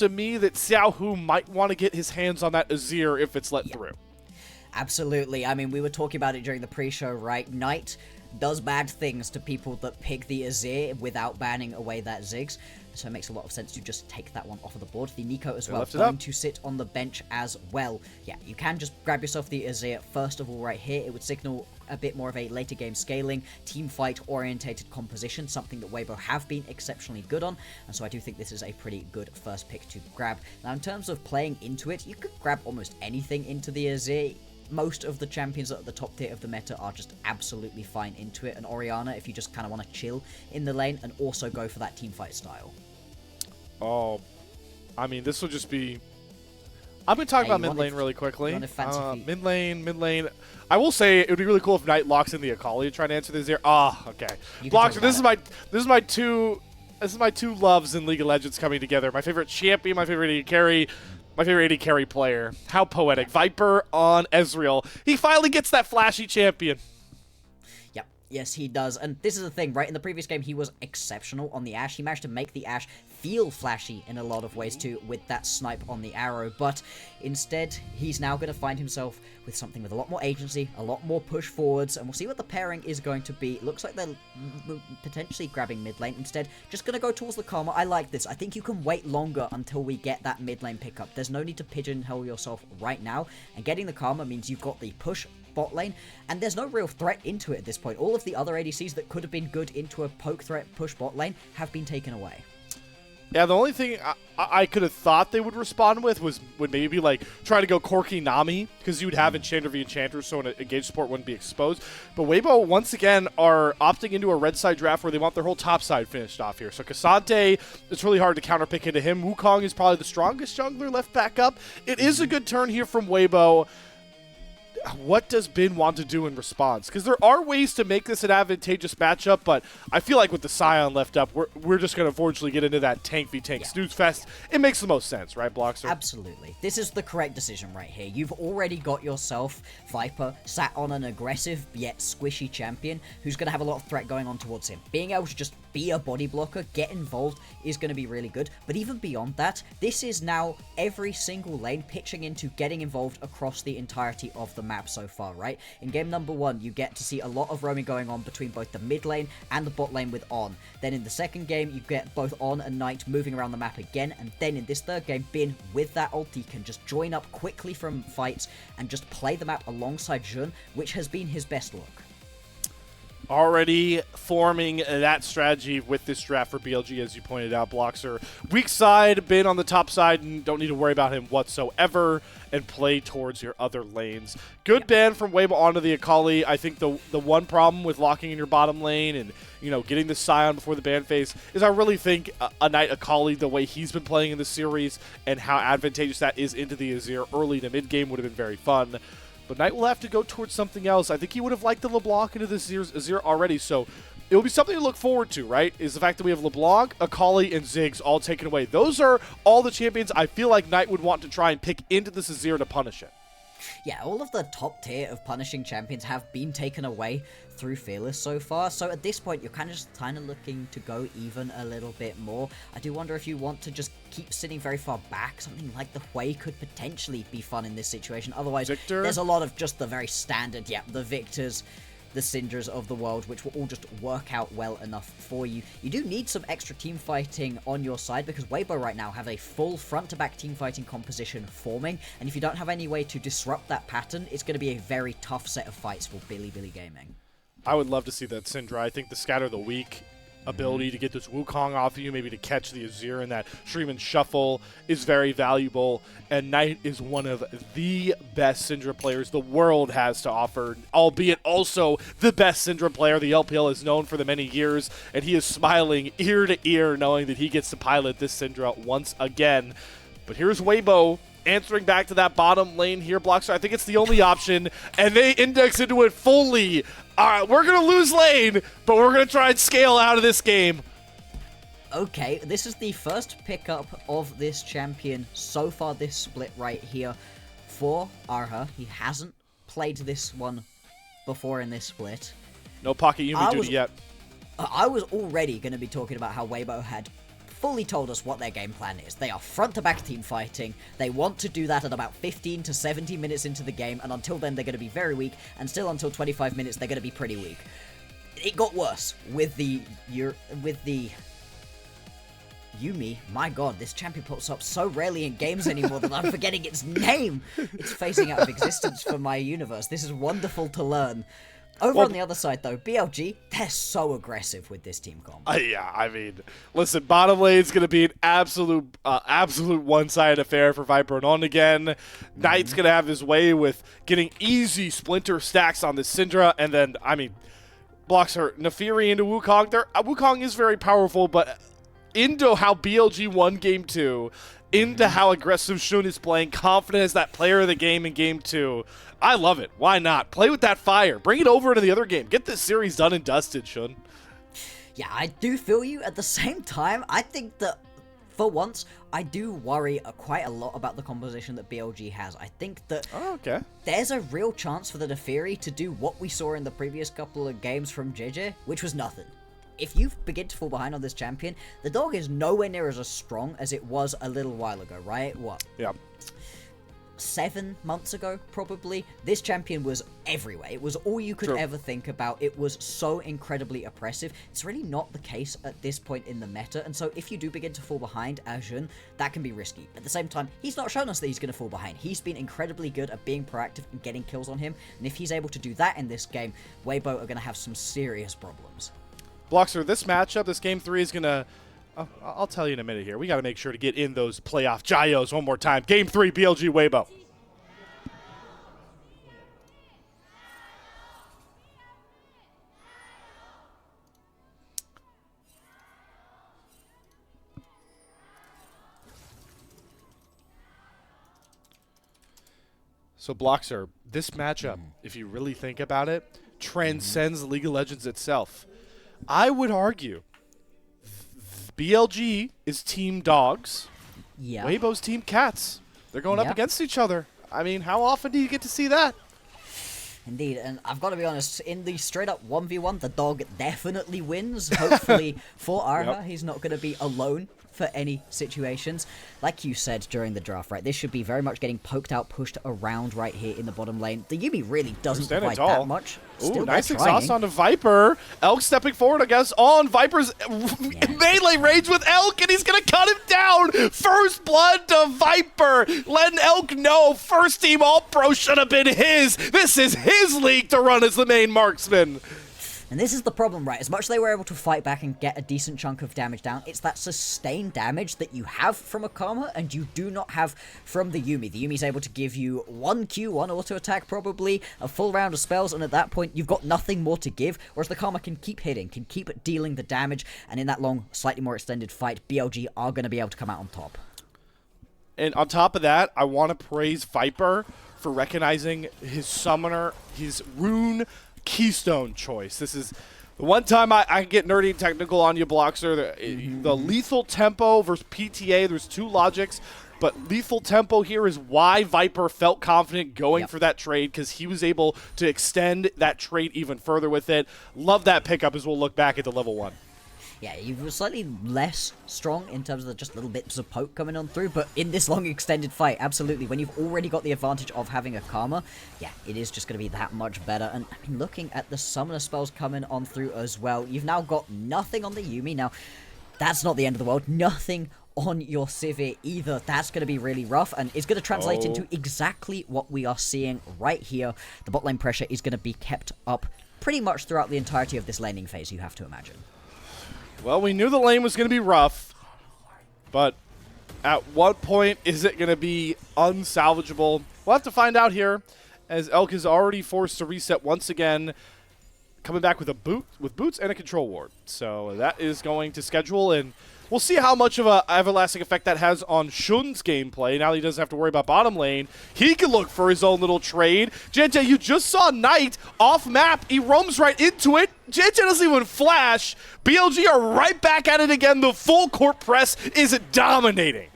to me that Xiaohu might want to get his hands on that Azir if it's let through. Absolutely. I mean, we were talking about it during the pre-show, right? Knight does bad things to people that pick the Azir without banning away that Ziggs. So it makes a lot of sense to just take that one off of the board. The Nico as well, going to sit on the bench as well. Yeah, you can just grab yourself the Azir first of all right here. It would signal a bit more of a later game scaling, team fight orientated composition, something that Weibo have been exceptionally good on, and so I do think this is a pretty good first pick to grab. Now in terms of playing into it, you could grab almost anything into the Azir. Most of the champions at the top tier of the meta are just absolutely fine into it, and Orianna if you just kind of want to chill in the lane and also go for that team fight style. Oh, I mean, this will just be... I've been talking about mid lane really quickly. Mid lane. I will say it would be really cool if Knight locks in the Akali to try and answer this here. Okay. Bloxxer, this is my two loves in League of Legends coming together. My favorite champion, my favorite AD carry, my favorite AD carry player. How poetic. Viper on Ezreal. He finally gets that flashy champion. Yep. Yes, he does. And this is the thing, right? In the previous game, he was exceptional on the Ashe. He managed to make the Ashe feel flashy in a lot of ways too with that snipe on the arrow, but instead he's now going to find himself with something with a lot more agency, a lot more push forwards, and we'll see what the pairing is going to be. It looks like they're potentially grabbing mid lane instead. Just going to go towards the Karma. I like this. I think you can wait longer until we get that mid lane pickup. There's no need to pigeonhole yourself right now, and getting the Karma means you've got the push bot lane, and there's no real threat into it at this point. All of the other ADCs that could have been good into a poke threat push bot lane have been taken away. Yeah, the only thing I could have thought they would respond with would maybe like try to go Corki Nami, because you would have Enchanter v Enchanter, so an engaged support wouldn't be exposed. But Weibo, once again, are opting into a red side draft where they want their whole top side finished off here. So Cassante, it's really hard to counterpick into him. Wukong is probably the strongest jungler left back up. It is a good turn here from Weibo. What does Bin want to do in response? Because there are ways to make this an advantageous matchup, but I feel like with the Scion left up, we're just going to unfortunately get into that tank v tank snooze fest. It makes the most sense, right, Bloxxer? Absolutely. This is the correct decision right here. You've already got yourself Viper sat on an aggressive yet squishy champion who's going to have a lot of threat going on towards him. Being able to just be a body blocker, get involved, is going to be really good. But even beyond that, this is now every single lane pitching into getting involved across the entirety of the map so far, right? In game number 1, you get to see a lot of roaming going on between both the mid lane and the bot lane with On. Then in the second game, you get both On and Knight moving around the map again, and then in this third game, Bin, with that ulti, can just join up quickly from fights and just play the map alongside Jun, which has been his best look. Already forming that strategy with this draft for BLG, as you pointed out, Bloxxer. Weak side, Bin on the top side, and don't need to worry about him whatsoever, and play towards your other lanes. Good ban from Weibo onto the Akali. I think the one problem with locking in your bottom lane and, you know, getting the Scion before the ban phase is I really think a Knight Akali, the way he's been playing in the series and how advantageous that is into the Azir early to mid game would have been very fun. But Knight will have to go towards something else. I think he would have liked the LeBlanc into this Azir already, so it will be something to look forward to, right? Is the fact that we have LeBlanc, Akali, and Ziggs all taken away. Those are all the champions I feel like Knight would want to try and pick into this Azir to punish it. Yeah, all of the top tier of punishing champions have been taken away through Fearless so far, so at this point you're kind of looking to go even a little bit more. I do wonder if you want to just keep sitting very far back. Something like the Hui could potentially be fun in this situation. Otherwise, Victor? There's a lot of just the very standard, the Victors, the Synders of the world, which will all just work out well enough for you. You do need some extra team fighting on your side, because Weibo right now have a full front-to-back team fighting composition forming, and if you don't have any way to disrupt that pattern, it's going to be a very tough set of fights for Bilibili Gaming. I would love to see that Syndra. I think the Scatter the Weak ability to get this Wukong off of you, maybe to catch the Azir and that Shreeman Shuffle is very valuable, and Knight is one of the best Syndra players the world has to offer, albeit also the best Syndra player the LPL has known for the many years, and he is smiling ear to ear knowing that he gets to pilot this Syndra once again. But here's Weibo answering back to that bottom lane here, Bloxxer. I think it's the only option, and they index into it fully. All right, we're going to lose lane, but we're going to try and scale out of this game. Okay, this is the first pickup of this champion so far this split right here for Erha. He hasn't played this one before in this split. No Pocket Yumi duty yet. I was already going to be talking about how Weibo had fully told us what their game plan is. They are front-to-back team fighting. They want to do that at about 15 to 70 minutes into the game, and until then they're going to be very weak, and still until 25 minutes they're going to be pretty weak. It got worse with the Yuumi. My god, this champion pops up so rarely in games anymore that I'm forgetting its name. It's phasing out of existence for my universe. This is wonderful to learn. Over on the other side, though, BLG, they're so aggressive with this team comp. Yeah, I mean, listen, bottom lane's going to be an absolute one-sided affair for Viper and on again. Knight's going to have his way with getting easy splinter stacks on this Syndra, and then, I mean, Bloxxer, Nefiri into Wukong. Wukong is very powerful, but into how BLG won Game 2, into how aggressive Shun is playing, confident as that player of the game in Game 2. I love it. Why not? Play with that fire. Bring it over into the other game. Get this series done and dusted, Shun. Yeah, I do feel you. At the same time, I think that, for once, I do worry quite a lot about the composition that BLG has. I think that there's a real chance for the Nefiri to do what we saw in the previous couple of games from Jiejie, which was nothing. If you begin to fall behind on this champion, the dog is nowhere near as strong as it was a little while ago, right? What? Yeah. 7 months ago, probably, this champion was everywhere. It was all you could ever think about. It was so incredibly oppressive. It's really not the case at this point in the meta, and so if you do begin to fall behind as Jun, that can be risky. At the same time, he's not shown us that he's going to fall behind. He's been incredibly good at being proactive and getting kills on him, and if he's able to do that in this game, Weibo are going to have some serious problems. Bloxxer, this matchup, this Game 3 is going to... I'll tell you in a minute here. We got to make sure to get in those playoff Jiejos one more time. Game 3, BLG Weibo. So, Bloxxer, this matchup, if you really think about it, transcends League of Legends itself. I would argue BLG is team dogs. Yeah. Weibo's team cats. They're going up against each other. I mean, how often do you get to see that? Indeed, and I've got to be honest, in the straight-up 1v1, the dog definitely wins. Hopefully for Erha, he's not going to be alone for any situations. Like you said during the draft, right, this should be very much getting poked out, pushed around right here in the bottom lane. The Yuumi really doesn't provide that much. Ooh, nice exhaust onto Viper. Elk stepping forward, I guess, on Viper's melee range with Elk, and he's going to cut him down. First blood to Viper. Letting Elk know first team All-Pro should have been his. This is his league to run as the main marksman. And this is the problem, right? As much as they were able to fight back and get a decent chunk of damage down, it's that sustained damage that you have from a Karma and you do not have from the Yuumi. The Yuumi's able to give you 1 Q, 1 auto attack probably, a full round of spells, and at that point you've got nothing more to give, whereas the Karma can keep hitting, can keep dealing the damage, and in that long, slightly more extended fight, BLG are going to be able to come out on top. And on top of that, I want to praise Viper for recognizing his summoner, his rune keystone choice. This is the one time I get nerdy and technical on you, Bloxxer. The lethal tempo versus PTA, there's two logics, but lethal tempo here is why Viper felt confident going for that trade, because he was able to extend that trade even further with it. Love that pickup as we'll look back at the level 1. Yeah, you were slightly less strong in terms of the just little bits of poke coming on through, but in this long extended fight, absolutely, when you've already got the advantage of having a Karma, yeah, it is just going to be that much better. And I mean, looking at the summoner spells coming on through as well, you've now got nothing on the Yuumi. Now, that's not the end of the world. Nothing on your Sivir either. That's going to be really rough, and it's going to translate into exactly what we are seeing right here. The bot lane pressure is going to be kept up pretty much throughout the entirety of this laning phase, you have to imagine. Well, we knew the lane was going to be rough, but at what point is it going to be unsalvageable? We'll have to find out here, as Elk is already forced to reset once again, coming back with boots and a control ward. So that is going to schedule, and we'll see how much of an everlasting effect that has on Shun's gameplay. Now that he doesn't have to worry about bottom lane, he can look for his own little trade. Jiejie, you just saw Knight off map. He roams right into it. Jiejie doesn't even flash. BLG are right back at it again. The full court press is dominating.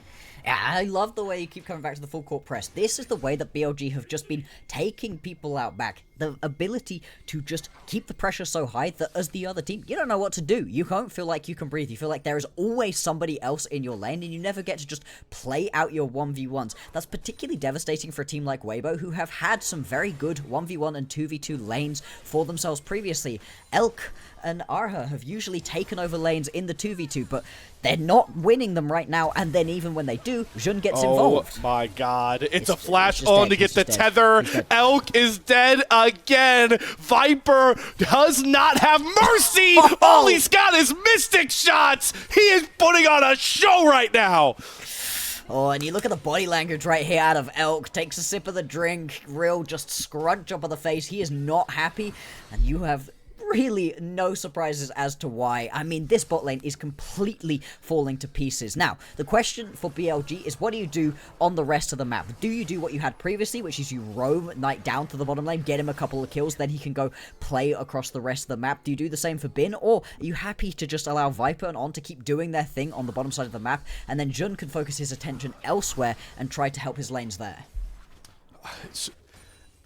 Yeah, I love the way you keep coming back to the full court press. This is the way that BLG have just been taking people out back. The ability to just keep the pressure so high that as the other team, you don't know what to do. You don't feel like you can breathe. You feel like there is always somebody else in your lane and you never get to just play out your 1v1s. That's particularly devastating for a team like Weibo, who have had some very good 1v1 and 2v2 lanes for themselves previously. Elk and Erha have usually taken over lanes in the 2v2, but they're not winning them right now, and then even when they do, Jun gets involved. Oh my god. It's a flash on to get the tether. Elk is dead again. Viper does not have mercy. All he's got is mystic shots. He is putting on a show right now. Oh, and you look at the body language right here out of Elk. Takes a sip of the drink, real just scrunch up on the face. He is not happy, and you have really no surprises as to why. I mean, this bot lane is completely falling to pieces. Now, the question for BLG is, what do you do on the rest of the map? Do you do what you had previously, which is you roam Knight down to the bottom lane, get him a couple of kills, then he can go play across the rest of the map? Do you do the same for Bin, or are you happy to just allow Viper and On to keep doing their thing on the bottom side of the map, and then Jun can focus his attention elsewhere and try to help his lanes there?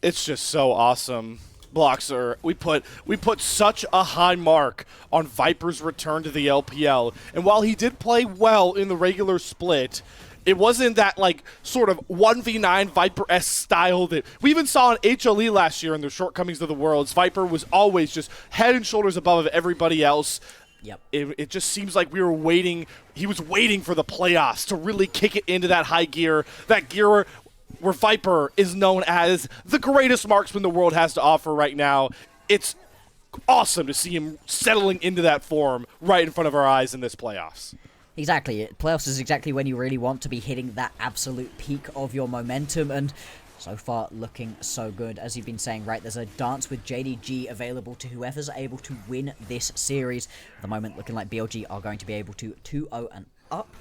It's just so awesome. Bloxxer, we put such a high mark on Viper's return to the LPL, and while he did play well in the regular split, it wasn't that like sort of 1v9 Viper-esque style that we even saw in HLE last year in their shortcomings of the Worlds. Viper was always just head and shoulders above everybody else. Yep. It just seems like we were waiting. He was waiting for the playoffs to really kick it into that high gear, that gear where Viper is known as the greatest marksman the world has to offer right now. It's awesome to see him settling into that form right in front of our eyes in this playoffs. Exactly. Playoffs is exactly when you really want to be hitting that absolute peak of your momentum, and so far looking so good. As you've been saying, right, there's a dance with JDG available to whoever's able to win this series. At the moment, looking like BLG are going to be able to 2-0 and up.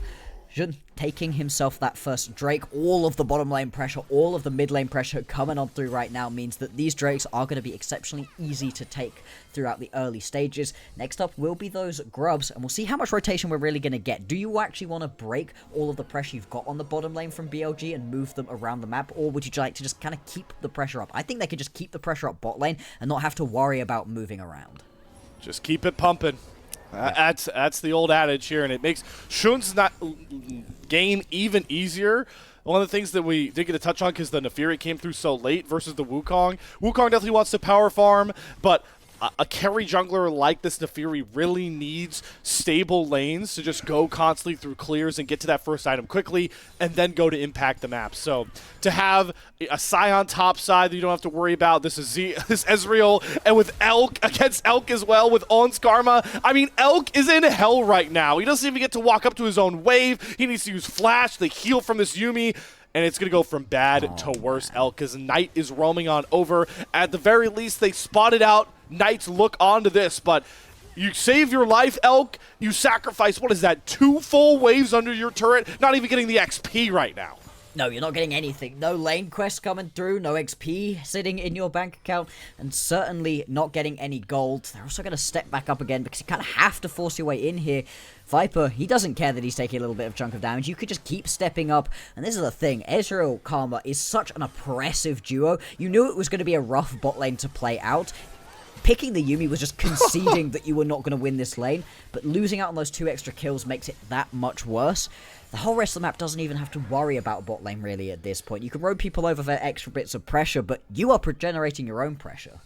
Jun taking himself that first Drake. All of the bottom lane pressure, all of the mid lane pressure coming on through right now means that these Drakes are going to be exceptionally easy to take throughout the early stages. Next up will be those Grubs, and we'll see how much rotation we're really going to get. Do you actually want to break all of the pressure you've got on the bottom lane from BLG and move them around the map, or would you like to just kind of keep the pressure up? I think they could just keep the pressure up bot lane and not have to worry about moving around. Just keep it pumping. That's the old adage here, and it makes Shun's game even easier. One of the things that we did get to touch on, because the Naafiri came through so late versus the Wukong. Wukong definitely wants to power farm, but a carry jungler like this Naafiri really needs stable lanes to just go constantly through clears and get to that first item quickly and then go to impact the map. So to have a Sion top side that you don't have to worry about, this is this Ezreal, and with Elk against Elk as well with On's Karma. I mean, Elk is in hell right now. He doesn't even get to walk up to his own wave. He needs to use Flash, the heal from this Yuumi, and it's going to go from bad to worse, Elk, because Knight is roaming on over. At the very least, they spotted out Knight's look onto this, but you save your life, Elk. You sacrifice, what is that, 2 full waves under your turret, not even getting the XP right now. No, you're not getting anything. No lane quest coming through, no XP sitting in your bank account, and certainly not getting any gold. They're also going to step back up again because you kind of have to force your way in here. Viper, he doesn't care that he's taking a little bit of chunk of damage. You could just keep stepping up. And this is the thing. Ezreal Karma is such an oppressive duo. You knew it was going to be a rough bot lane to play out. Picking the Yuumi was just conceding that you were not going to win this lane, but losing out on those 2 extra kills makes it that much worse. The whole rest of the map doesn't even have to worry about bot lane really at this point. You can roam people over for extra bits of pressure, but you are generating your own pressure.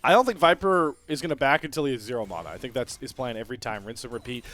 I don't think Viper is going to back until he has 0 mana. I think that's his plan every time, rinse and repeat.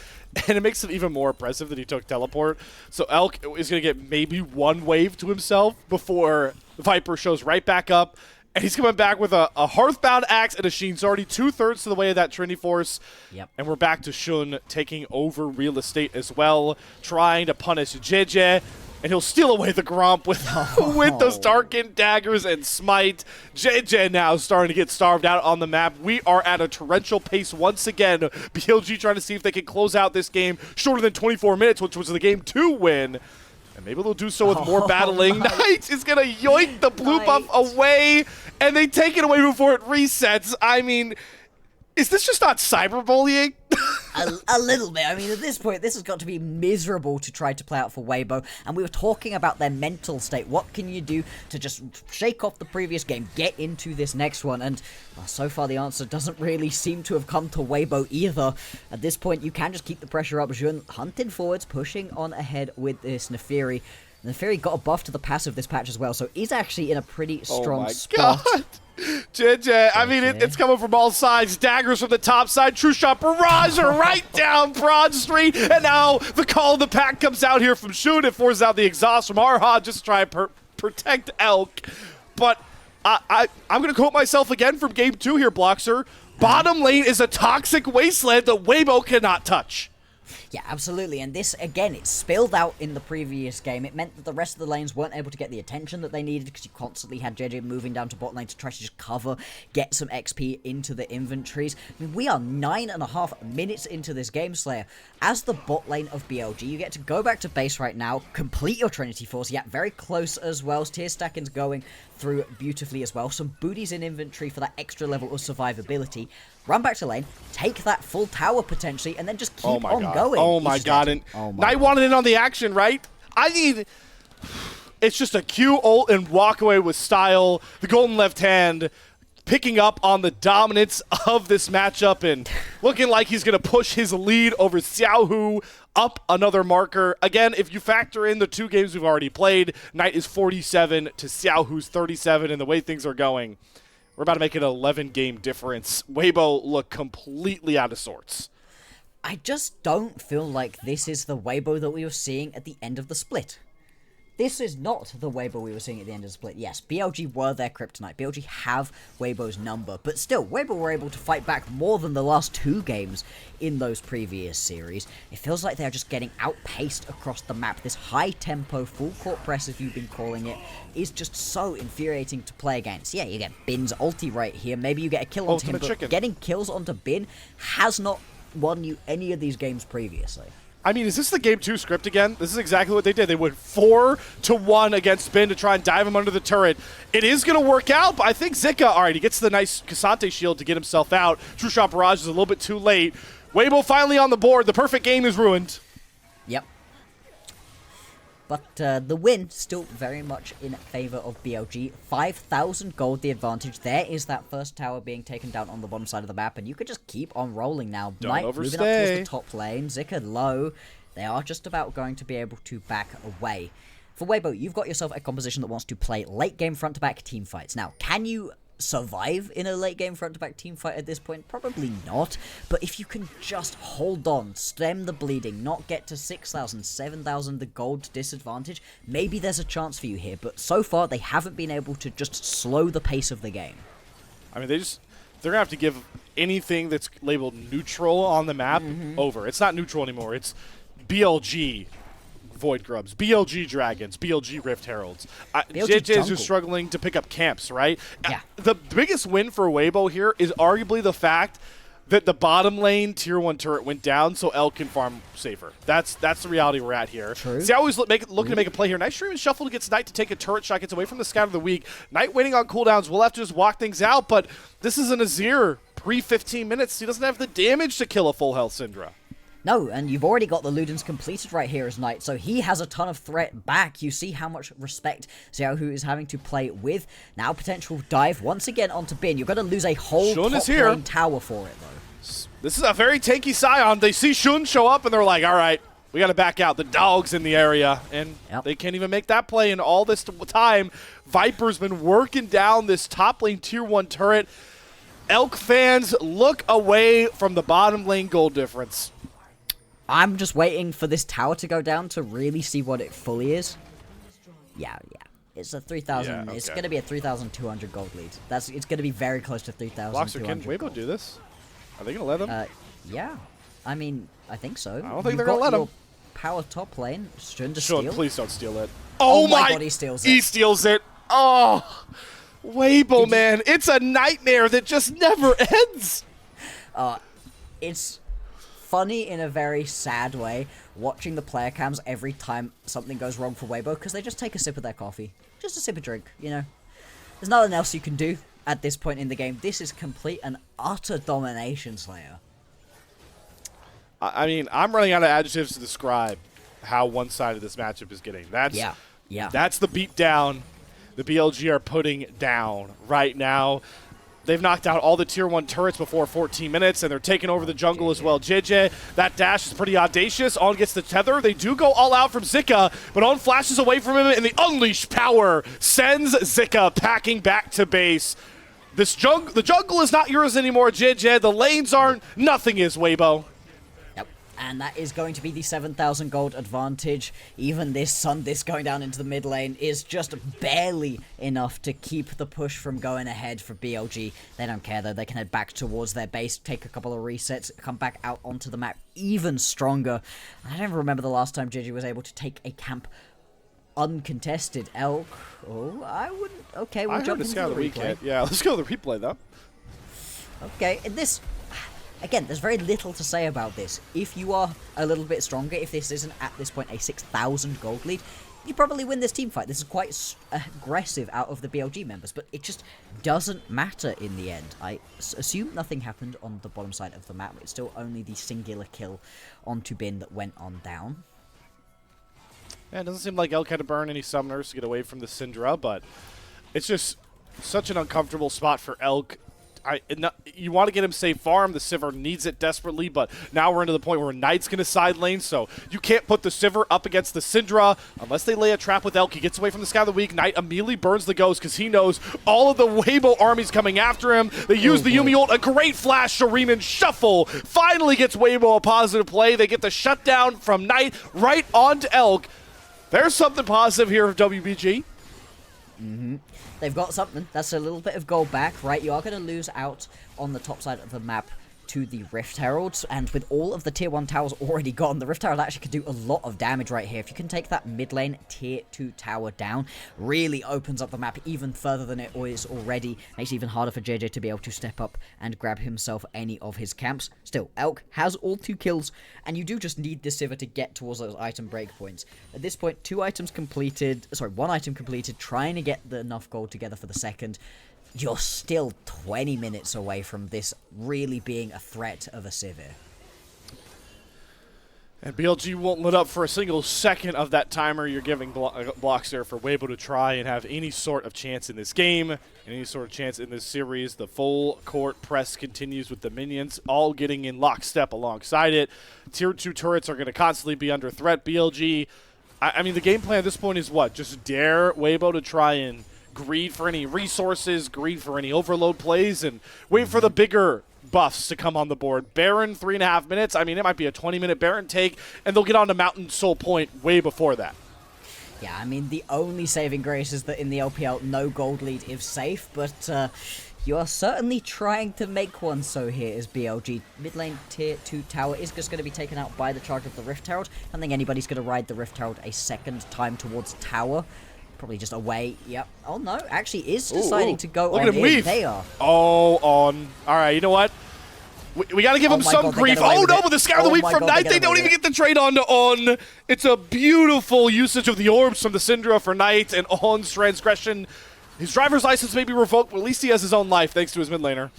And it makes it even more impressive that he took teleport. So Elk is going to get maybe 1 wave to himself before Viper shows right back up. And he's coming back with a Hearthbound Axe and a Sheen. So already 2/3 to the way of that Trinity Force. Yep. And we're back to Shun taking over real estate as well, trying to punish Jiejie. And he'll steal away the Gromp with, with those Darkened Daggers and Smite. Jiejie now starting to get starved out on the map. We are at a torrential pace once again. BLG trying to see if they can close out this game shorter than 24 minutes, which was the Game 2 win. And maybe they'll do so with more battling. Knight is going to yoink the blue buff away, and they take it away before it resets. I mean, is this just not cyberbullying? A little bit. I mean, at this point, this has got to be miserable to try to play out for Weibo. And we were talking about their mental state. What can you do to just shake off the previous game, get into this next one? And well, so far, the answer doesn't really seem to have come to Weibo either. At this point, you can just keep the pressure up. Jun hunting forwards, pushing on ahead with this Nefiri. Nefiri got a buff to the passive this patch as well, so he's actually in a pretty strong spot. God. Jiejie, I mean, it's coming from all sides. Daggers from the top side. True shot barrage are right down Broad Street. And now the call of the pack comes out here from Shun. It forces out the exhaust from Erha just to try and protect Elk. But I'm going to quote myself again from Game 2 here, Bloxxer. Bottom lane is a toxic wasteland that Weibo cannot touch. Yeah, absolutely, and this, again, it spilled out in the previous game. It meant that the rest of the lanes weren't able to get the attention that they needed because you constantly had Jiejie moving down to bot lane to try to just cover, get some XP into the inventories. I mean, we are 9.5 minutes into this game, Slayer. As the bot lane of BLG, you get to go back to base right now, complete your Trinity Force, yeah, very close as well. Tier stacking's going through beautifully as well. Some booties in inventory for that extra level of survivability. Run back to lane, take that full tower potentially, and then just keep on going. Oh my god, and Knight wanted in on the action, right? It's just a Q ult and walk away with style. The golden left hand picking up on the dominance of this matchup and looking like he's going to push his lead over Xiaohu up another marker. Again, if you factor in the 2 games we've already played, Knight is 47 to Xiaohu's 37, and the way things are going, we're about to make an 11-game difference. Weibo look completely out of sorts. I just don't feel like this is the Weibo that we were seeing at the end of the split. This is not the Weibo we were seeing at the end of the split. Yes, BLG were their kryptonite. BLG have Weibo's number, but still, Weibo were able to fight back more than the last 2 games in those previous series. It feels like they're just getting outpaced across the map. This high-tempo, full-court press, if you've been calling it, is just so infuriating to play against. Yeah, you get Bin's ulti right here. Maybe you get a kill onto him, but getting kills onto Bin has not won you any of these games previously. I mean, is this the Game 2 script again? This is exactly what they did. They went 4-1 against Bin to try and dive him under the turret. It is going to work out, but I think Zika, all right, he gets the nice Cassante shield to get himself out. True Shot Barrage is a little bit too late. Weibo finally on the board. The perfect game is ruined. Yep. But the win still very much in favor of BLG. 5,000 gold the advantage. There is that first tower being taken down on the bottom side of the map, and you could just keep on rolling now. Don't Knight overstay. moving up towards the top lane. Zika low. They are just about going to be able to back away. For Weibo, you've got yourself a composition that wants to play late game front-to-back team fights. Now, can you survive in a late game front-to-back team fight at this point? Probably not, but if you can just hold on, stem the bleeding, not get to 6,000, 7,000 the gold disadvantage, maybe there's a chance for you here, but so far they haven't been able to just slow the pace of the game. I mean, they're gonna have to give anything that's labeled neutral on the map over. It's not neutral anymore. It's BLG Void Grubs, BLG Dragons, BLG Rift Heralds. Jiejie is just struggling to pick up camps, right? Yeah. The biggest win for Weibo here is arguably the fact that the bottom lane tier 1 turret went down so Elk can farm safer. That's the reality we're at here. True. See, I always looking to make a play here. Nice stream and shuffle gets Knight to take a turret shot, gets away from the scout of the week. Knight waiting on cooldowns. We'll have to just walk things out, but this is an Azir pre-15 minutes. He doesn't have the damage to kill a full health Syndra. No, and you've already got the Ludens completed right here as Knight, so he has a ton of threat back. You see how much respect Xiaohu is having to play with. Now potential dive once again onto Bin. You're going to lose a whole top lane tower for it, though. This is a very tanky Scion. They see Shun show up, and they're like, all right, we got to back out. The dog's in the area, and they can't even make that play in all this time. Viper's been working down this top lane tier 1 turret. Elk fans, look away from the bottom lane goal difference. I'm just waiting for this tower to go down to really see what it fully is. Yeah. It's a 3,000. Yeah, okay. It's going to be a 3,200 gold lead. It's going to be very close to 3,200. Bloxxer, can Weibo do this? Are they going to let them? Yeah. I mean, I think so. I don't think they're going to let him. Power top lane. Shun, please don't steal it. Oh my god, he steals it. He steals it. Oh, Weibo, man. It's a nightmare that just never ends. It's funny in a very sad way watching the player cams every time something goes wrong for Weibo because they just take a sip of their coffee. Just a sip of drink, you know. There's nothing else you can do at this point in the game. This is complete and utter domination, Slayer. I mean, I'm running out of adjectives to describe how one-sided this matchup is getting. That's the beat down the BLG are putting down right now. They've knocked out all the Tier 1 turrets before 14 minutes, and they're taking over the jungle as well. Jiejie, that dash is pretty audacious. On gets the tether. They do go all out from Zika, but On flashes away from him, and the unleash power sends Zika packing back to base. The jungle is not yours anymore, Jiejie. The lanes aren't. Nothing is, Weibo. And that is going to be the 7,000 gold advantage. Even this Sun Disc going down into the mid lane is just barely enough to keep the push from going ahead for BLG. They don't care though, they can head back towards their base, take a couple of resets, come back out onto the map even stronger. I don't remember the last time Jiejie was able to take a camp uncontested. Elk, I wouldn't, okay, we'll jump into the replay. Yeah, let's go to the replay though. Okay, in this... Again, there's very little to say about this. If you are a little bit stronger, if this isn't at this point a 6,000 gold lead, you probably win this team fight. This is quite aggressive out of the BLG members, but it just doesn't matter in the end. I assume nothing happened on the bottom side of the map. It's still only the singular kill onto Bin that went on down. Yeah, it doesn't seem like Elk had to burn any summoners to get away from the Syndra, but it's just such an uncomfortable spot for Elk. You want to get him safe farm. The Sivir needs it desperately, but now we're into the point where Knight's going to side lane, so you can't put the Sivir up against the Syndra unless they lay a trap with Elk. He gets away from the Sky of the Week. Knight immediately burns the Ghost because he knows all of the Weibo armies coming after him. They use the Yuumi ult. A great flash. Shuriman Shuffle finally gets Weibo a positive play. They get the shutdown from Knight right onto Elk. There's something positive here of WBG. They've got something. That's a little bit of gold back, right? You are going to lose out on the top side of the map to the Rift Heralds, and with all of the Tier 1 towers already gone, the Rift Herald actually could do a lot of damage right here. If you can take that mid lane Tier 2 tower down, really opens up the map even further than it is already. Makes it even harder for Jiejie to be able to step up and grab himself any of his camps. Still, Elk has all 2 kills, and you do just need the Sivir to get towards those item breakpoints. At this point, 1 item completed, trying to get enough gold together for the second. You're still 20 minutes away from this really being a threat of a Sivir. And BLG won't let up for a single second of that timer you're giving Bloxxer for Weibo to try and have any sort of chance in this game, and any sort of chance in this series. The full court press continues with the minions all getting in lockstep alongside it. Tier 2 turrets are going to constantly be under threat. BLG, I mean, the game plan at this point is what? Just dare Weibo to try and greed for any resources, greed for any overload plays, and wait for the bigger buffs to come on the board. Baron, 3.5 minutes. I mean, it might be a 20-minute Baron take, and they'll get on to Mountain Soul Point way before that. Yeah, I mean, the only saving grace is that in the LPL, no gold lead is safe, but you are certainly trying to make one so here is BLG. Mid lane Tier 2 tower is just going to be taken out by the charge of the Rift Herald. I don't think anybody's going to ride the Rift Herald a second time towards tower. Probably just away. Yep. Oh no, actually is deciding to go on in. They are. Oh, on. All right, you know what? We got to give him some grief. Oh no, but the Scout of the Week from Knight, they don't even get the trade on to On. It's a beautiful usage of the orbs from the Syndra for Knight, and On's transgression. His driver's license may be revoked, but at least he has his own life thanks to his mid laner.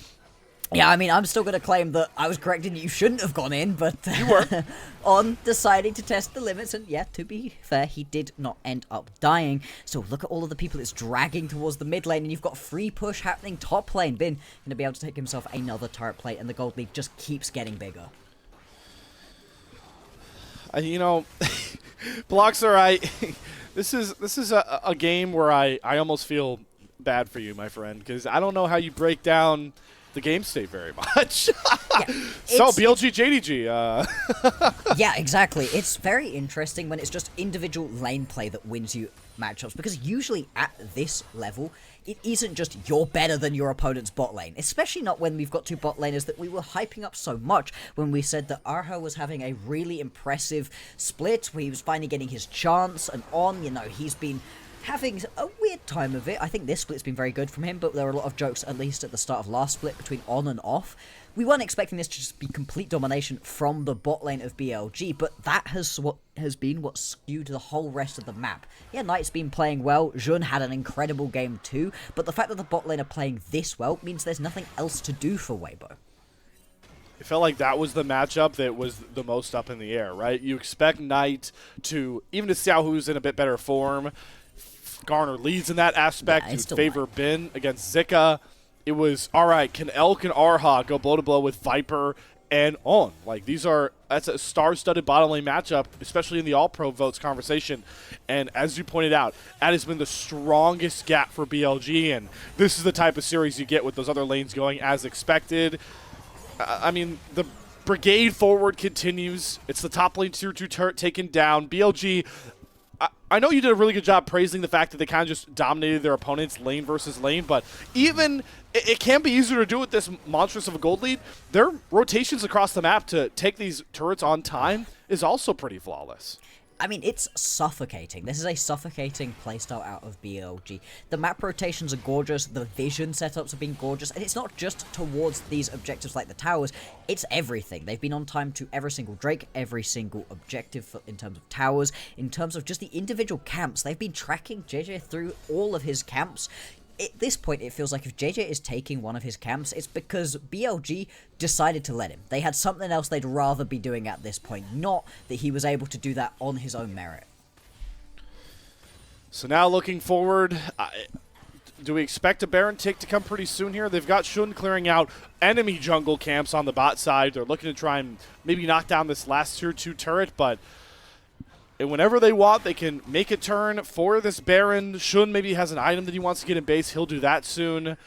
Yeah, I mean, I'm still going to claim that I was correct and you shouldn't have gone in, but you were. On deciding to test the limits, and yeah, to be fair, he did not end up dying. So look at all of the people it's dragging towards the mid lane, and you've got free push happening top lane. Bin going to be able to take himself another turret plate, and the gold lead just keeps getting bigger. You know, Bloxxer, this is a game where I almost feel bad for you, my friend, because I don't know how you break down the game state very much. Yeah, so BLG JDG. Yeah, exactly. It's very interesting when it's just individual lane play that wins you matchups, because usually at this level, it isn't just you're better than your opponent's bot lane, especially not when we've got 2 bot laners that we were hyping up so much when we said that Erha was having a really impressive split, where he was finally getting his chance, and On, you know, he's been having a weird time of it. I think this split's been very good from him, but there were a lot of jokes, at least at the start of last split, between On and Off. We weren't expecting this to just be complete domination from the bot lane of BLG, but that has been what skewed the whole rest of the map. Yeah, Knight's been playing well, Jun had an incredible game too, but the fact that the bot lane are playing this well means there's nothing else to do for Weibo. It felt like that was the matchup that was the most up in the air, right? You expect Knight to, even if Xiaohu's in a bit better form, garner leads in that aspect. You'd favor Bin against Zika. It was, all right, can Elk and Erha go blow to blow with Viper and on? Like, that's a star-studded bottom lane matchup, especially in the All-Pro votes conversation. And as you pointed out, that has been the strongest gap for BLG, and this is the type of series you get with those other lanes going as expected. I mean, the Brigade forward continues. It's the top lane tier 2 turret taken down. BLG, I know you did a really good job praising the fact that they kind of just dominated their opponents lane versus lane, but even it can be easier to do with this monstrous of a gold lead. Their rotations across the map to take these turrets on time is also pretty flawless. I mean, it's suffocating. This is a suffocating playstyle out of BLG. The map rotations are gorgeous, the vision setups have been gorgeous, and it's not just towards these objectives like the towers, it's everything. They've been on time to every single Drake, every single objective in terms of towers, in terms of just the individual camps. They've been tracking Jiejie through all of his camps. At this point, it feels like if Jiejie is taking one of his camps, it's because BLG decided to let him. They had something else they'd rather be doing at this point, not that he was able to do that on his own merit. So now looking forward, do we expect a Baron tick to come pretty soon here? They've got Shun clearing out enemy jungle camps on the bot side. They're looking to try and maybe knock down this last tier 2 turret, but and whenever they want, they can make a turn for this Baron. Shun maybe has an item that he wants to get in base. He'll do that soon.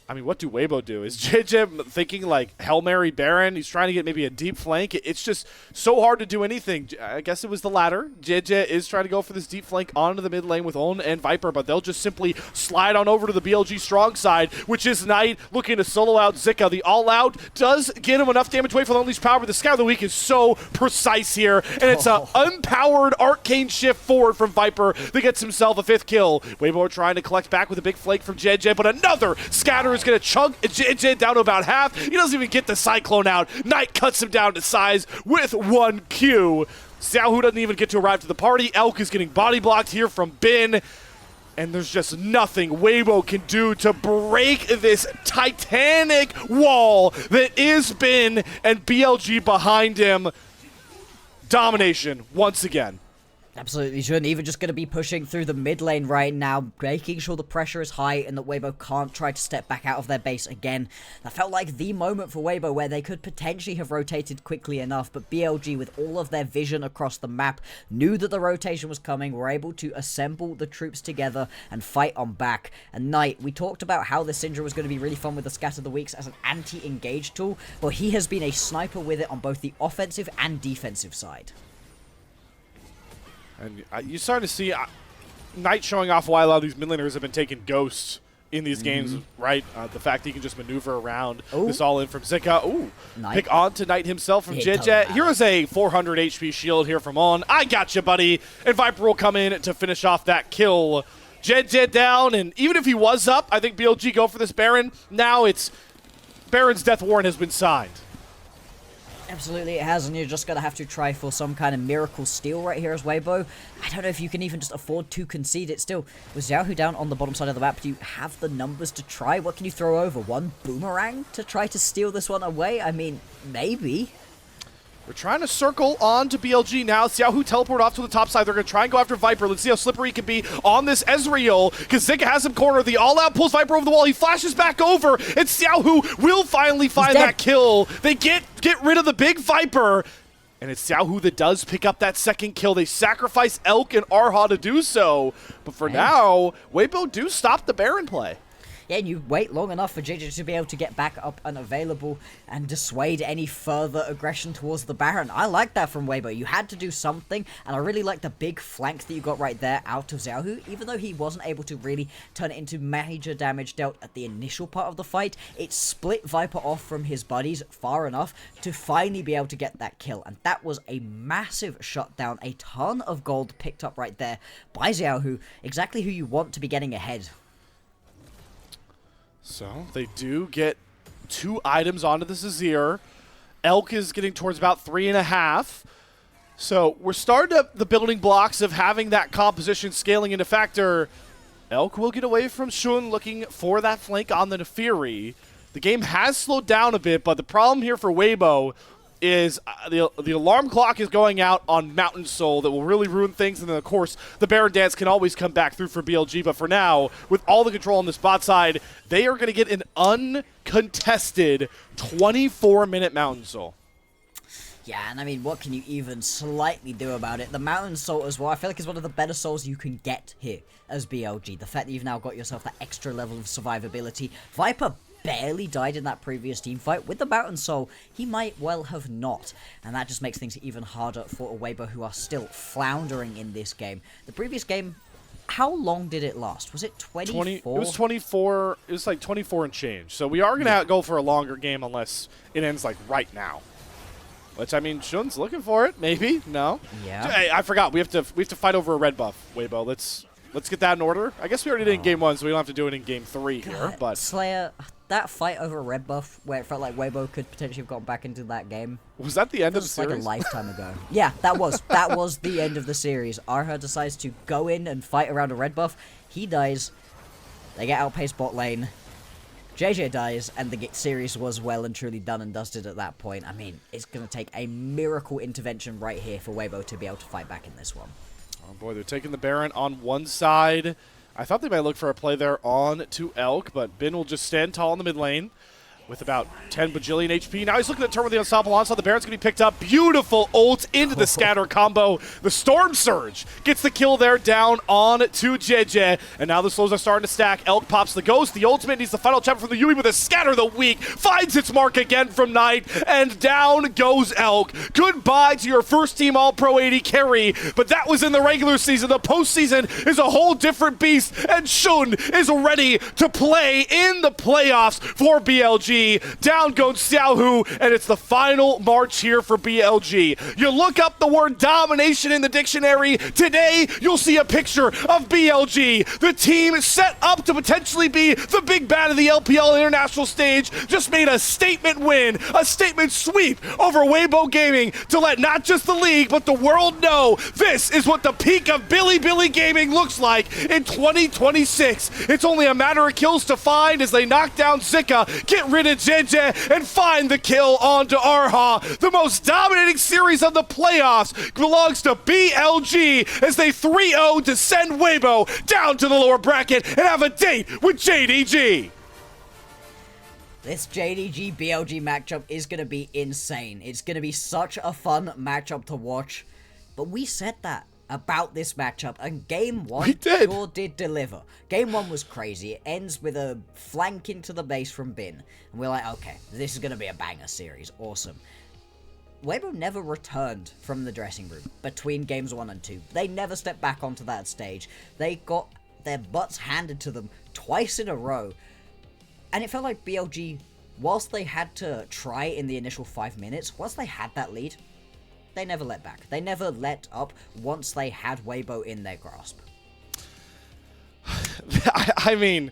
I mean, what do Weibo do? Is Jiejie thinking like Hail Mary Baron? He's trying to get maybe a deep flank. It's just so hard to do anything. I guess it was the latter. Jiejie is trying to go for this deep flank onto the mid lane with On and Viper, but they'll just simply slide on over to the BLG strong side, which is Knight looking to solo out Zika. The all-out does get him enough damage away from the Unleashed Power, but the Scout of the Week is so precise here, and it's an unpowered arcane shift forward from Viper that gets himself a 5th kill. Weibo trying to collect back with a big flank from Jiejie, but another scatter is going to chunk Jiejie down to about half. He doesn't even get the Cyclone out. Knight cuts him down to size with 1 Q. Xiaohu doesn't even get to arrive to the party. Elk is getting body blocked here from Bin. And there's just nothing Weibo can do to break this titanic wall that is Bin and BLG behind him. Domination once again. Absolutely shouldn't. Even just going to be pushing through the mid lane right now, making sure the pressure is high and that Weibo can't try to step back out of their base again. That felt like the moment for Weibo where they could potentially have rotated quickly enough, but BLG, with all of their vision across the map, knew that the rotation was coming, were able to assemble the troops together and fight on back. And Knight, we talked about how the Syndra was going to be really fun with the Scatter the Weeks as an anti-engage tool, but he has been a sniper with it on both the offensive and defensive side. And you're starting to see Knight showing off why a lot of these mid laners have been taking ghosts in these games, right? The fact that he can just maneuver around this all-in from Zika. Ooh, pick on to Knight himself from Jiejie. Here's a 400 HP shield here from On. I got you, buddy. And Viper will come in to finish off that kill. Jiejie down, and even if he was up, I think BLG go for this Baron. Now it's Baron's death warrant has been signed. Absolutely it has, and you're just going to have to try for some kind of miracle steal right here as Weibo. I don't know if you can even just afford to concede it still. With Xiaohu down on the bottom side of the map, do you have the numbers to try? What can you throw over? One boomerang to try to steal this one away? I mean, maybe. We're trying to circle on to BLG now. Xiaohu teleport off to the top side. They're going to try and go after Viper. Let's see how slippery he can be on this Ezreal, because Zika has him cornered. The all-out pulls Viper over the wall. He flashes back over, and Xiaohu will finally find that kill. They get rid of the big Viper, and it's Xiaohu that does pick up that second kill. They sacrifice Elk and Erha to do so, but for now, Weibo do stop the Baron play. Yeah, and you wait long enough for Jiejie to be able to get back up and available and dissuade any further aggression towards the Baron. I like that from Weibo. You had to do something, and I really like the big flank that you got right there out of Xiaohu. Even though he wasn't able to really turn it into major damage dealt at the initial part of the fight, it split Viper off from his buddies far enough to finally be able to get that kill. And that was a massive shutdown, a ton of gold picked up right there by Xiaohu, exactly who you want to be getting ahead. So they do get 2 items onto this Azir. Elk is getting towards about 3.5. So we're starting up the building blocks of having that composition scaling into factor. Elk will get away from Shun looking for that flank on the Nefiri. the game has slowed down a bit, but the problem here for Weibo is the alarm clock is going out on Mountain Soul that will really ruin things, and then of course the Baron Dance can always come back through for BLG, but for now, with all the control on this bot side, they are going to get an uncontested 24-minute Mountain Soul. Yeah, and I mean, what can you even slightly do about it? The Mountain Soul as well, I feel like is one of the better souls you can get here as BLG. The fact that you've now got yourself that extra level of survivability. Viper barely died in that previous team fight. With the Mountain Soul, he might well have not. And that just makes things even harder for Weibo, who are still floundering in this game. The previous game, how long did it last? Was it 24? It was 24. It was like 24 and change. So we are going to go for a longer game unless it ends like right now. Which, I mean, Shun's looking for it. Maybe. No. Yeah. Hey, I forgot. We have to fight over a red buff, Weibo. Let's get that in order. I guess we already did in game 1, so we don't have to do it in game 3 here. But Slayer, that fight over red buff, where it felt like Weibo could potentially have gotten back into that game. Was that the end of the Like series? a lifetime ago. Yeah, that was the end of the series. Erha decides to go in and fight around a red buff. He dies. They get outpaced bot lane. Jiejie dies, and the series was well and truly done and dusted at that point. I mean, it's going to take a miracle intervention right here for Weibo to be able to fight back in this one. Oh boy, they're taking the Baron on one side. I thought they might look for a play there on to Elk, but Bin will just stand tall in the mid lane with about 10 bajillion HP. Now he's looking to turn with the Unstoppable Onslaught. The Baron's going to be picked up. Beautiful ult into the scatter combo. The Storm Surge gets the kill there down on to Jiejie. And now the slows are starting to stack. Elk pops the Ghost. The ultimate needs the final chapter from the Yui with a Scatter the Weak. Finds its mark again from Knight. And down goes Elk. Goodbye to your first team All-Pro 80 carry. But that was in the regular season. The postseason is a whole different beast. And Shun is ready to play in the playoffs for BLG. Down goes Xiaohu, and it's the final march here for BLG. You look up the word domination in the dictionary. Today, you'll see a picture of BLG. The team set up to potentially be the big bad of the LPL international stage just made a statement win, a statement sweep over Weibo Gaming to let not just the league, but the world know this is what the peak of Bilibili Gaming looks like in 2026. It's only a matter of kills to find as they knock down Zika, get rid of Jiejie, and find the kill onto Erha. The most dominating series of the playoffs belongs to BLG as they 3-0 to send Weibo down to the lower bracket and have a date with JDG. This JDG BLG matchup is going to be insane. It's going to be such a fun matchup to watch. But we said that about this matchup, and game 1 sure did deliver. Game 1 was crazy. It ends with a flank into the base from Bin. And we're like, okay, this is going to be a banger series. Awesome. Weibo never returned from the dressing room between games 1 and 2. They never stepped back onto that stage. They got their butts handed to them twice in a row. And it felt like BLG, whilst they had to try in the initial 5 minutes, once they had that lead, they never let back. They never let up once they had Weibo in their grasp. I mean,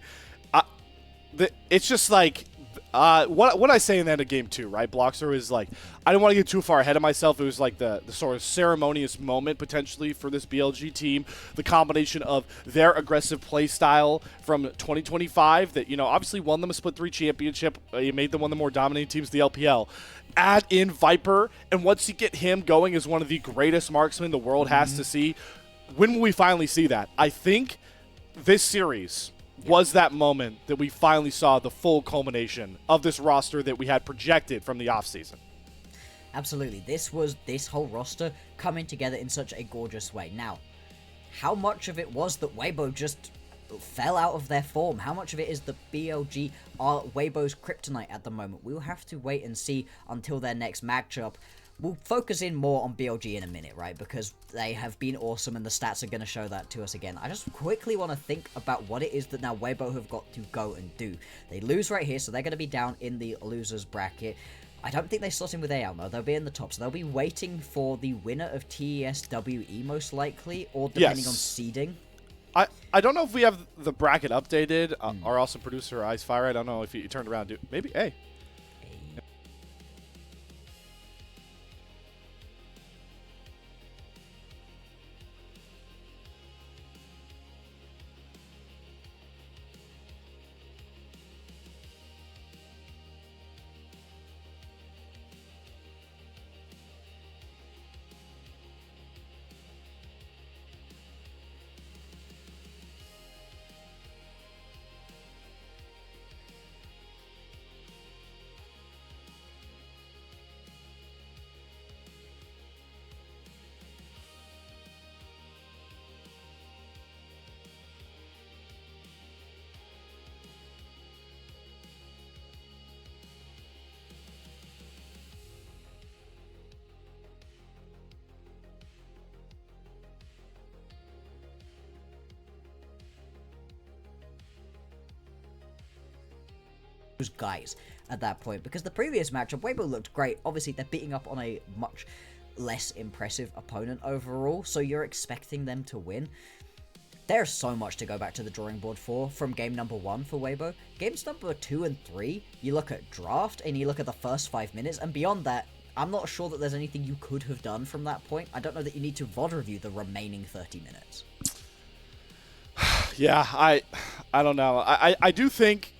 it's just like, what I say in the end of game 2, right? Bloxxer was like, I didn't want to get too far ahead of myself. It was like the sort of ceremonious moment potentially for this BLG team. The combination of their aggressive play style from 2025 that, you know, obviously won them a split 3 championship. You made them one of the more dominating teams in the LPL. Add in Viper, and once you get him going as one of the greatest marksmen the world has to see, when will we finally see that? I think this series was that moment that we finally saw the full culmination of this roster that we had projected from the offseason. Absolutely. This was this whole roster coming together in such a gorgeous way. Now, how much of it was that Weibo just fell out of their form? How much of it is that BLG are Weibo's kryptonite at the moment? We'll have to wait and see until their next matchup. We'll focus in more on BLG in a minute, right? Because they have been awesome and the stats are going to show that to us again. I just quickly want to think about what it is that now Weibo have got to go and do. They lose right here, so they're going to be down in the losers bracket. I don't think they slot in with AL, though. They'll be in the top, so they'll be waiting for the winner of TESWE most likely, or depending on seeding. I don't know if we have the bracket updated. Our awesome producer, Icefire, I don't know if he turned around. Maybe, hey. focus guys at that point, because the previous matchup, Weibo looked great. Obviously, they're beating up on a much less impressive opponent overall, so you're expecting them to win. There's so much to go back to the drawing board for from game number 1 for Weibo. Games number 2 and 3, you look at draft and you look at the first 5 minutes, and beyond that, I'm not sure that there's anything you could have done from that point. I don't know that you need to VOD review the remaining 30 minutes. Yeah, I don't know. I do think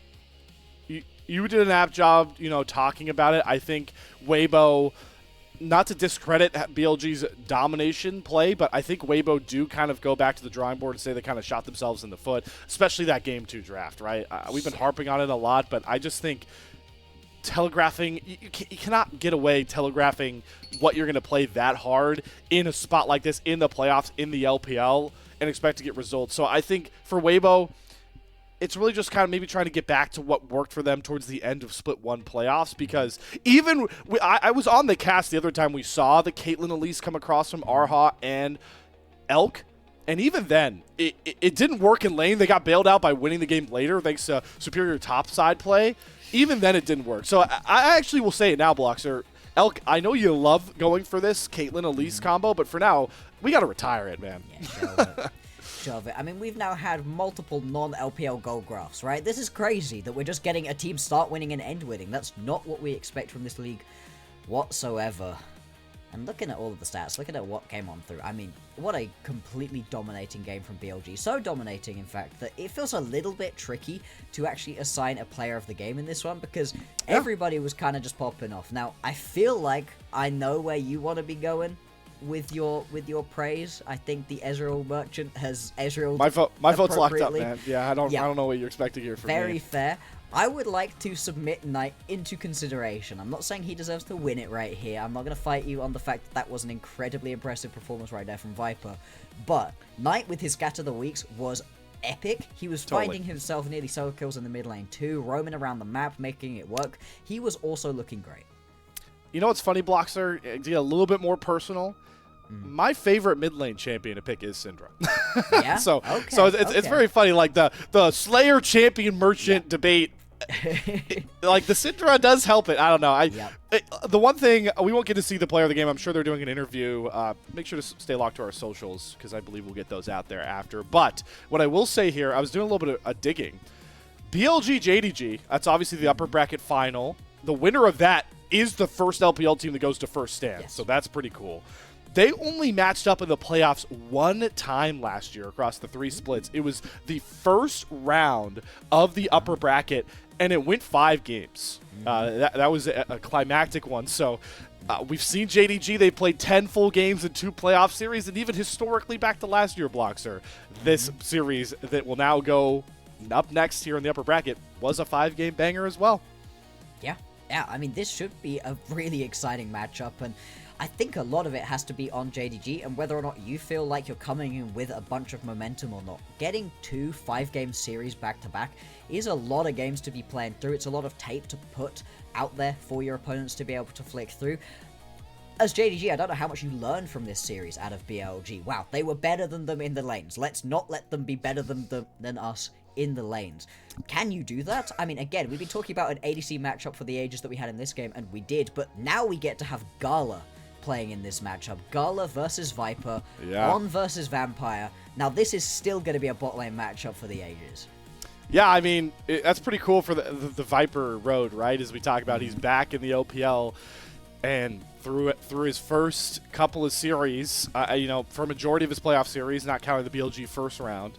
you did an apt job, you know, talking about it. I think Weibo, not to discredit BLG's domination play, but I think Weibo do kind of go back to the drawing board and say they kind of shot themselves in the foot, especially that Game 2 draft, right? We've been harping on it a lot, but I just think telegraphing, you cannot get away telegraphing what you're going to play that hard in a spot like this, in the playoffs, in the LPL, and expect to get results. So I think for Weibo, it's really just kind of maybe trying to get back to what worked for them towards the end of Split 1 playoffs, because even I was on the cast the other time we saw the Caitlyn Elise come across from Erha and Elk, and even then, it didn't work in lane. They got bailed out by winning the game later thanks to superior topside play. Even then, it didn't work. So I actually will say it now, Bloxxer. Elk, I know you love going for this Caitlyn Elise combo, but for now, we got to retire it, man. Yeah, shove it. I mean, we've now had multiple non-LPL gold graphs, right? This is crazy that we're just getting a team start winning and end winning. That's not what we expect from this league whatsoever. And looking at all of the stats, looking at what came on through, I mean, what a completely dominating game from BLG. So dominating, in fact, that it feels a little bit tricky to actually assign a player of the game in this one, because everybody was kind of just popping off. Now, I feel like I know where you want to be going with your praise. I think the Ezreal Merchant has Ezreal. My vote's locked up, man. Yeah, I don't know what you're expecting here from me. Very fair. I would like to submit Knight into consideration. I'm not saying he deserves to win it right here. I'm not going to fight you on the fact that was an incredibly impressive performance right there from Viper. But Knight with his Scatter the Weeks was epic. He was finding himself nearly solo kills in the mid lane too, roaming around the map, making it work. He was also looking great. You know what's funny, Bloxxer? To get a little bit more personal, my favorite mid lane champion to pick is Syndra. Yeah? So it's very funny, like the Slayer champion merchant debate. Like the Syndra does help it. I don't know. The one thing, we won't get to see the player of the game. I'm sure they're doing an interview. Make sure to stay locked to our socials, because I believe we'll get those out there after. But what I will say here, I was doing a little bit of digging. BLG Jiejie, that's obviously the upper bracket final. The winner of that is the first LPL team that goes to first stand. Yes. So that's pretty cool. They only matched up in the playoffs one time last year across the 3 splits. It was the first round of the upper bracket, and it went 5 games. That was a climactic one. So we've seen JDG. They played 10 full games in 2 playoff series, and even historically back to last year, Bloxxer, this series that will now go up next here in the upper bracket was a 5-game banger as well. Yeah, I mean, this should be a really exciting matchup, and I think a lot of it has to be on JDG and whether or not you feel like you're coming in with a bunch of momentum or not. Getting 2 5-game series back-to-back is a lot of games to be playing through. It's a lot of tape to put out there for your opponents to be able to flick through. As JDG, I don't know how much you learned from this series out of BLG. Wow, they were better than them in the lanes. Let's not let them be better than us in the lanes. Can you do that? I mean, again, we've been talking about an ADC matchup for the ages that we had in this game, and we did, but now we get to have Gala playing in this matchup. Gala versus Viper, On versus Vampire. Now, this is still going to be a bot lane matchup for the ages. Yeah, I mean, that's pretty cool for the Viper road, right? As we talk about, he's back in the OPL, and through his first couple of series, you know, for a majority of his playoff series, not counting the BLG first round,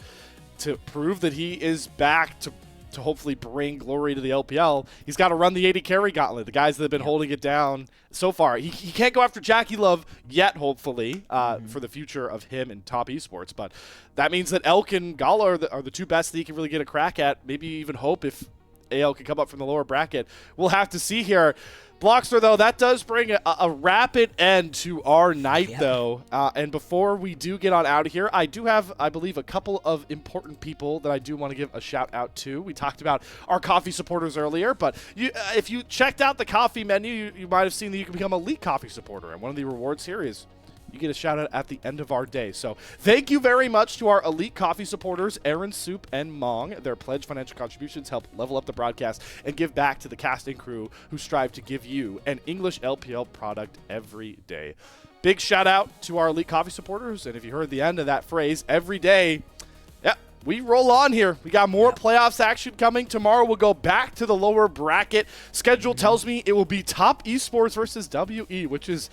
to prove that he is back to hopefully bring glory to the LPL, he's got to run the AD carry gauntlet. The guys that have been holding it down so far. He can't go after Jackie Love yet, hopefully, for the future of him in top esports. But that means that Elk and Gala are the 2 best that he can really get a crack at. Maybe even hope if AL can come up from the lower bracket. We'll have to see here. Bloxxer, though, that does bring a rapid end to our night, though. And before we do get on out of here, I do have, I believe, a couple of important people that I do want to give a shout-out to. We talked about our coffee supporters earlier, but if you checked out the coffee menu, you might have seen that you can become a Elite Coffee supporter. And one of the rewards here is you get a shout out at the end of our day. So thank you very much to our Elite Coffee supporters, Aaron, Soup, and Mong. Their pledged financial contributions help level up the broadcast and give back to the cast and crew who strive to give you an English LPL product every day. Big shout out to our Elite Coffee supporters. And if you heard the end of that phrase, every day, yeah, we roll on here. We got more playoffs action coming. Tomorrow we'll go back to the lower bracket. Schedule tells me it will be Top Esports versus WE, which is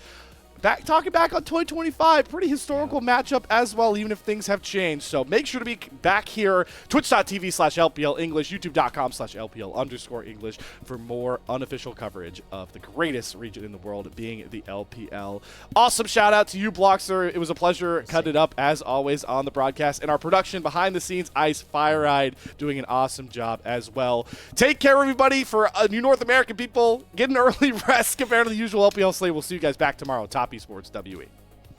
talking back on 2025, pretty historical matchup as well, even if things have changed. So make sure to be back here, twitch.tv/LPL English, youtube.com/LPL_English for more unofficial coverage of the greatest region in the world, being the LPL. Awesome shout out to you, Bloxxer. It was a pleasure cutting it up as always on the broadcast. And our production behind the scenes, Ice Fire Ride, doing an awesome job as well. Take care, everybody. For you North American people, get an early rest compared to the usual LPL slate. We'll see you guys back tomorrow. Top Esports WE.